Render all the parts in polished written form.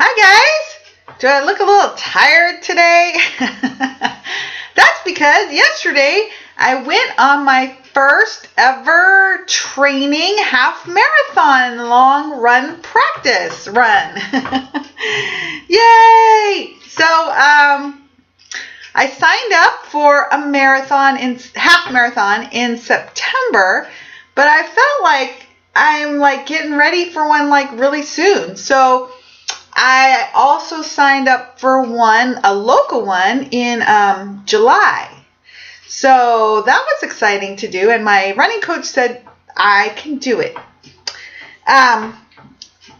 Hi guys! Do I look a little tired today? That's because yesterday I went on my first ever training half marathon long run practice run. Yay! So I signed up for a half marathon in September, but I felt like I'm getting ready for one really soon. So I also signed up for a local one in July. So that was exciting to do, and my running coach said I can do it.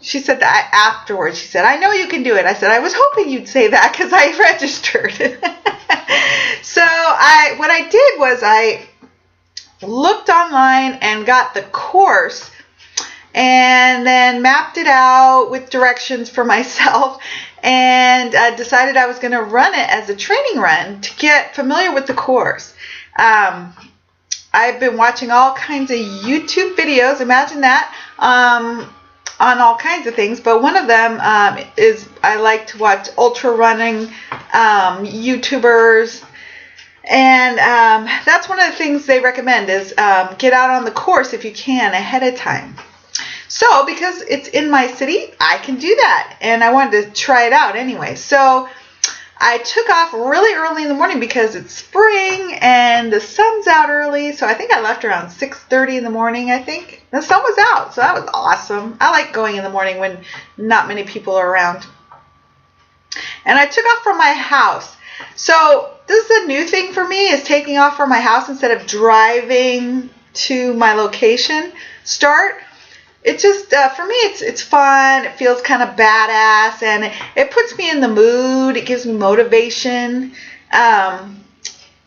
She said that afterwards. She said, "I know you can do it." I said, "I was hoping you'd say that because I registered." So what I did was I looked online and got the course, and then mapped it out with directions for myself, and decided I was going to run it as a training run to get familiar with the course. I've been watching all kinds of YouTube videos, imagine that, on all kinds of things, but one of them is I like to watch ultra running YouTubers, and that's one of the things they recommend is get out on the course if you can ahead of time. So because it's in my city, I can do that, and I wanted to try it out anyway. So I took off really early in the morning because it's spring and the sun's out early. So I think I left around 6:30 in the morning, I think. The sun was out, so that was awesome. I like going in the morning when not many people are around. And I took off from my house. So this is a new thing for me, is taking off from my house instead of driving to my location start. It just, for me, it's fun. It feels kind of badass, and it puts me in the mood. It gives me motivation.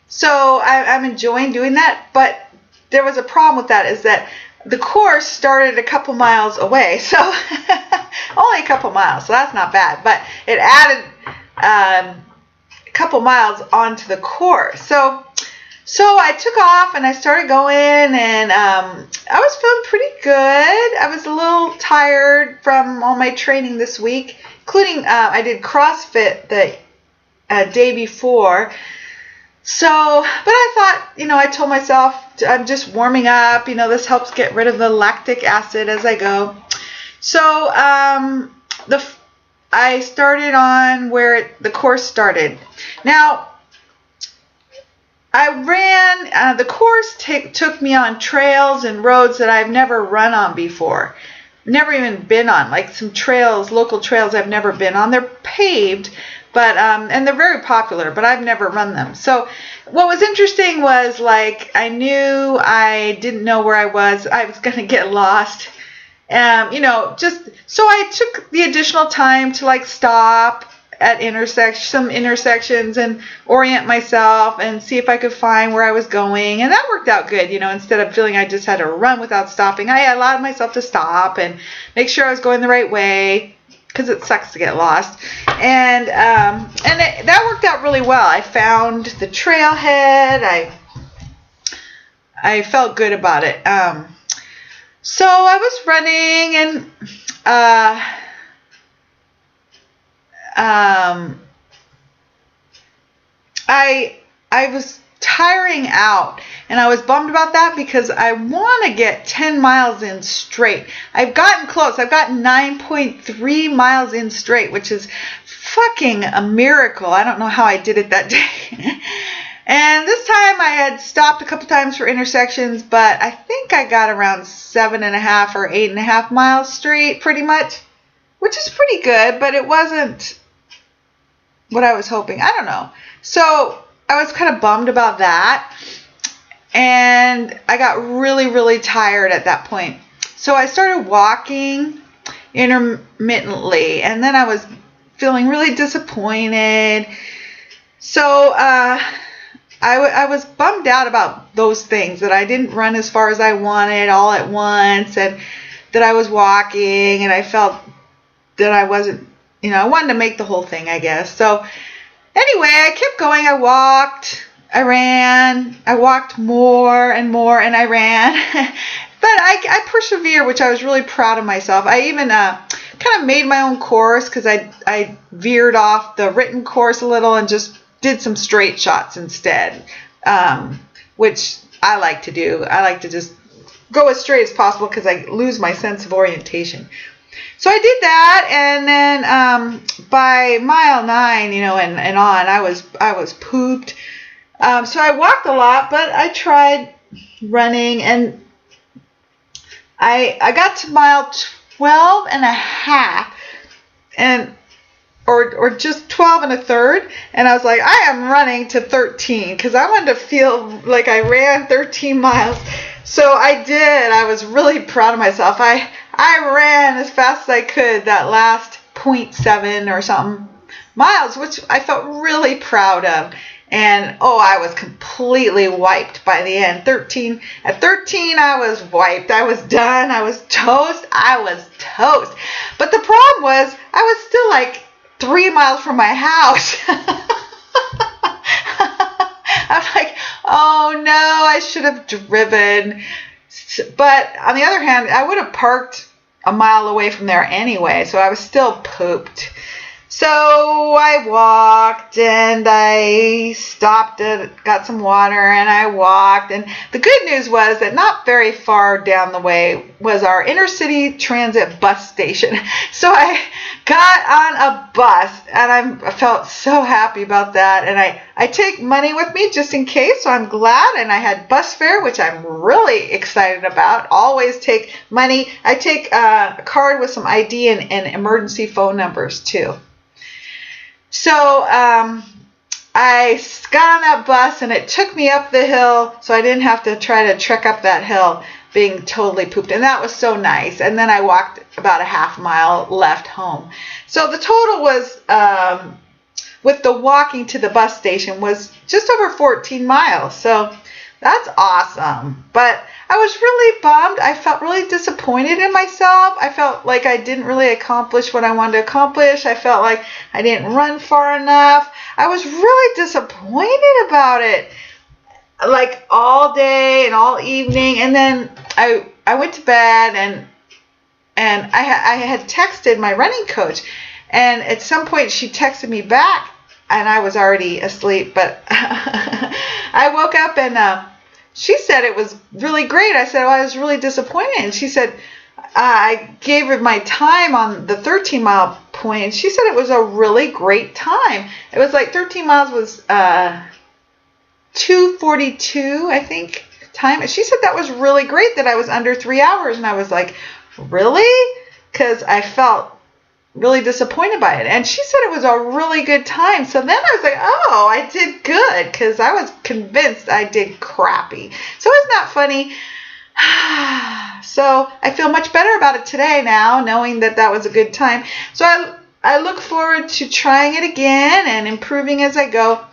So I'm enjoying doing that, but there was a problem with that, is that the course started a couple miles away, so only a couple miles, so that's not bad, but it added a couple miles onto the course. So I took off and I started going, and I was feeling pretty good. I was a little tired from all my training this week, including I did CrossFit the day before. So, but I thought, I told myself I'm just warming up. This helps get rid of the lactic acid as I go. So I started on where the course started. Now, I ran, the course took me on trails and roads that I've never run on before. Never even been on, like some trails, local trails I've never been on. They're paved, but, and they're very popular, but I've never run them. So what was interesting was, I knew I didn't know where I was going to get lost. Just, so I took the additional time to stop at some intersections and orient myself and see if I could find where I was going, and that worked out good. Instead of feeling I just had to run without stopping, I allowed myself to stop and make sure I was going the right way, because it sucks to get lost. And that worked out really well. I found the trailhead. I felt good about it. So I was running, and I was tiring out, and I was bummed about that because I want to get 10 miles in straight. I've gotten close. I've gotten 9.3 miles in straight, which is fucking a miracle. I don't know how I did it that day. And this time I had stopped a couple times for intersections, but I think I got around 7.5 or 8.5 miles straight pretty much, which is pretty good, but it wasn't what I was hoping. I don't know. So I was kind of bummed about that, and I got really, really tired at that point. So I started walking intermittently, and then I was feeling really disappointed. So I was bummed out about those things, that I didn't run as far as I wanted all at once, and that I was walking, and I felt that I wasn't, I wanted to make the whole thing, I guess. So anyway, I kept going. I walked, I ran, I walked more and more, and I ran. But I persevered, which I was really proud of myself. I even kind of made my own course because I veered off the written course a little and just did some straight shots instead, which I like to do. I like to just go as straight as possible because I lose my sense of orientation. So I did that, and then by mile 9, and on, I was pooped. So I walked a lot, but I tried running, and I got to mile 12 and a half, or just 12 and a third, and I was like, I am running to 13 because I wanted to feel like I ran 13 miles. So I did. I was really proud of myself. I ran as fast as I could that last 0.7 or something miles, which I felt really proud of. And I was completely wiped by the end. At 13, I was wiped. I was done. I was toast. But the problem was I was still like 3 miles from my house. I'm like, oh no, I should have driven. But on the other hand, I would have parked a mile away from there anyway, so I was still pooped. So I walked, and I stopped, got some water, and I walked. And the good news was that not very far down the way was our intercity transit bus station. So I got on a bus, and I felt so happy about that. And I take money with me just in case, so I'm glad. And I had bus fare, which I'm really excited about. Always take money. I take a card with some ID and emergency phone numbers too. So I got on that bus, and it took me up the hill, so I didn't have to try to trek up that hill being totally pooped. And that was so nice. And then I walked about a half mile left home. So the total was, with the walking to the bus station, was just over 14 miles. So that's awesome. But I was really bummed. I felt really disappointed in myself. I felt like I didn't really accomplish what I wanted to accomplish. I felt like I didn't run far enough. I was really disappointed about it, like all day and all evening. And then I went to bed, and I had texted my running coach, and at some point she texted me back, and I was already asleep. But I woke up, and she said it was really great. I said, I was really disappointed. And she said, I gave her my time on the 13 mile point, and she said it was a really great time. It was like 13 miles was 2:42, I think, time. And she said that was really great, that I was under 3 hours. And I was like, really? Because I felt really disappointed by it. And she said it was a really good time. So then I was like, oh, I did good, because I was convinced I did crappy. So isn't that funny? So I feel much better about it today now, knowing that that was a good time. So I look forward to trying it again and improving as I go.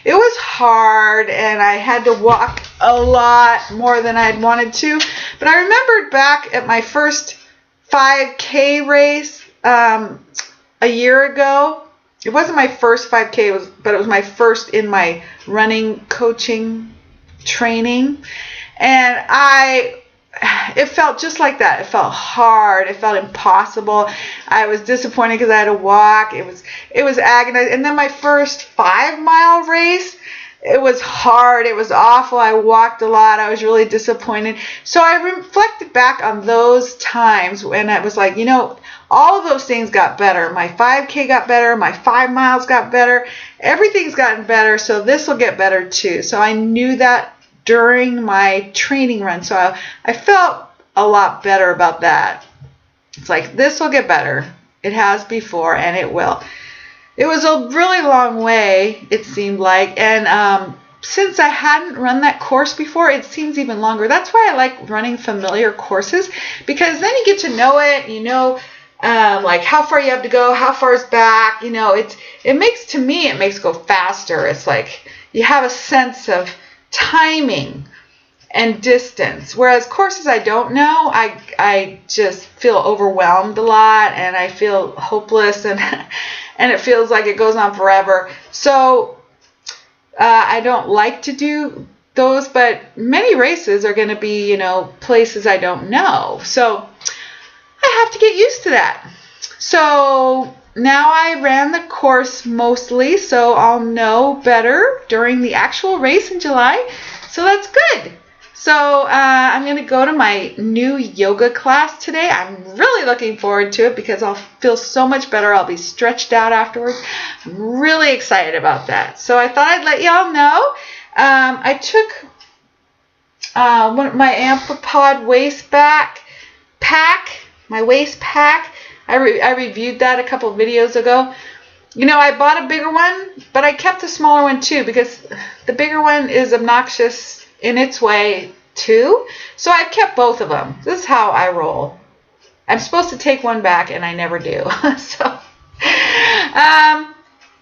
It was hard, and I had to walk a lot more than I'd wanted to. But I remembered back at my first 5K race a year ago. It wasn't my first 5K, but it was my first in my running coaching training. And it felt just like that. It felt hard. It felt impossible. I was disappointed because I had to walk. It was agonizing. And then my first 5 mile race, it was hard. It was awful. I walked a lot. I was really disappointed. So I reflected back on those times when I was like, all of those things got better. My 5K got better. My 5 miles got better. Everything's gotten better. So this will get better too. So I knew that during my training run. So I felt a lot better about that. It's like, this will get better. It has before, and it will. It was a really long way, it seemed like. And since I hadn't run that course before, it seems even longer. That's why I like running familiar courses, because then you get to know it. Like how far you have to go, how far is back. It makes it go faster. It's like you have a sense of timing and distance, whereas courses I don't know, I just feel overwhelmed a lot, and I feel hopeless, and it feels like it goes on forever. So I don't like to do but many races are going to be, places I don't know. So I have to get used to that. So now I ran the course mostly, so I'll know better during the actual race in July. So that's good. So I'm going to go to my new yoga class today. I'm really looking forward to it because I'll feel so much better. I'll be stretched out afterwards. I'm really excited about that. So I thought I'd let y'all know. I took my Ampopod waist pack, my waist pack. I reviewed that a couple of videos ago. I bought a bigger one, but I kept the smaller one too because the bigger one is obnoxious in its way too. So I've kept both of them. This is how I roll. I'm supposed to take one back and I never do.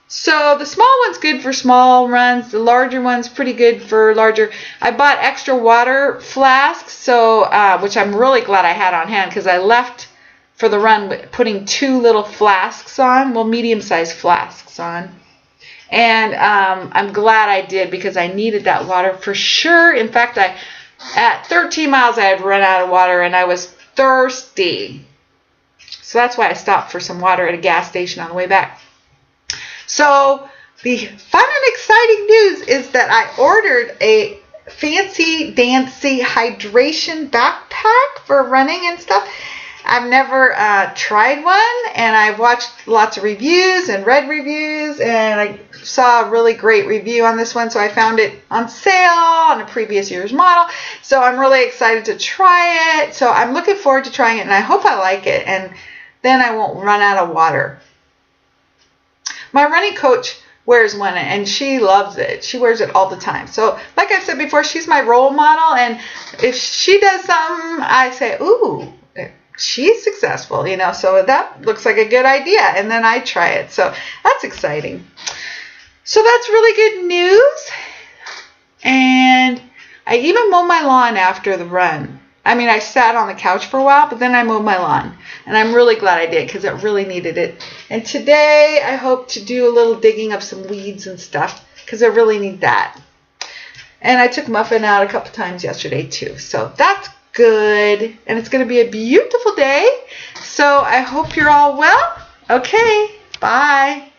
So the small one's good for small runs. The larger one's pretty good for larger. I bought extra water flasks, so which I'm really glad I had on hand because I left for the run putting 2 little flasks on, medium-sized flasks on. And I'm glad I did because I needed that water for sure. In fact, at 13 miles, I had run out of water and I was thirsty. So that's why I stopped for some water at a gas station on the way back. So the fun and exciting news is that I ordered a fancy dancy hydration backpack for running and stuff. I've never tried one, and I've watched lots of reviews and read reviews, and I saw a really great review on this one, so I found it on sale on a previous year's model. So I'm really excited to try it. So I'm looking forward to trying it, and I hope I like it, and then I won't run out of water. My running coach wears one, and she loves it. She wears it all the time. So like I said before, she's my role model, and if she does something, I say, ooh, she's successful, so that looks like a good idea. And then I try it. So that's exciting. So that's really good news. And I even mowed my lawn after the run. I sat on the couch for a while, but then I mowed my lawn. And I'm really glad I did because it really needed it. And today I hope to do a little digging of some weeds and stuff because I really need that. And I took Muffin out a couple times yesterday too. So that's good, and it's going to be a beautiful day. So I hope you're all well. Okay, bye.